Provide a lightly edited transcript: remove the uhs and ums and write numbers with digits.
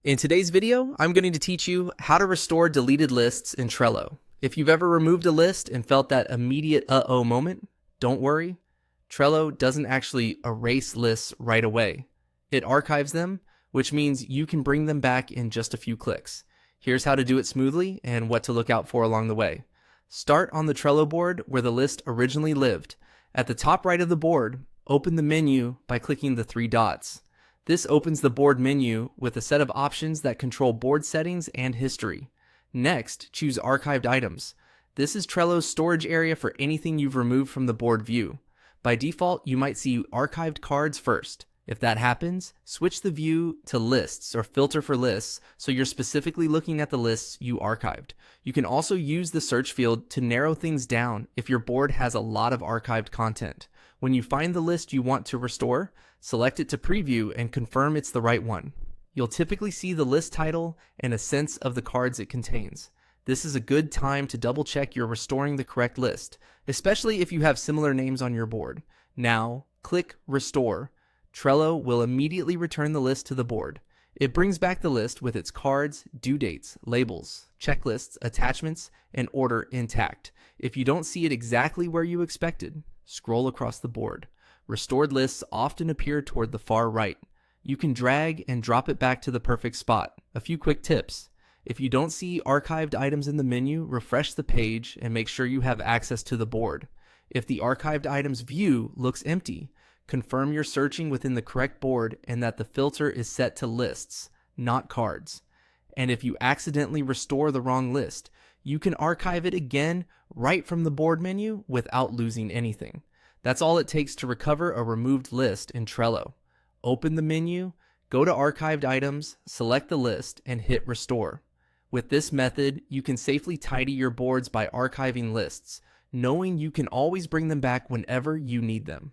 In today's video, I'm going to teach you how to restore deleted lists in Trello. If you've ever removed a list and felt that immediate uh-oh moment, don't worry. Trello doesn't actually erase lists right away. It archives them, which means you can bring them back in just a few clicks. Here's how to do it smoothly and what to look out for along the way. Start on the Trello board where the list originally lived. At the top right of the board, open the menu by clicking the three dots. This opens the board menu with a set of options that control board settings and history. Next, choose Archived Items. This is Trello's storage area for anything you've removed from the board view. By default, you might see archived cards first. If that happens, switch the view to Lists or Filter for Lists so you're specifically looking at the lists you archived. You can also use the search field to narrow things down if your board has a lot of archived content. When you find the list you want to restore, select it to preview and confirm it's the right one. You'll typically see the list title and a sense of the cards it contains. This is a good time to double check you're restoring the correct list, especially if you have similar names on your board. Now, click Restore. Trello will immediately return the list to the board. It brings back the list with its cards, due dates, labels, checklists, attachments, and order intact. If you don't see it exactly where you expected, scroll across the board. Restored lists often appear toward the far right. You can drag and drop it back to the perfect spot. A few quick tips. If you don't see archived items in the menu, refresh the page and make sure you have access to the board. If the archived items view looks empty, confirm you're searching within the correct board and that the filter is set to lists, not cards. And if you accidentally restore the wrong list, you can archive it again right from the board menu without losing anything. That's all it takes to recover a removed list in Trello. Open the menu, go to Archived Items, select the list, and hit Restore. With this method, you can safely tidy your boards by archiving lists, knowing you can always bring them back whenever you need them.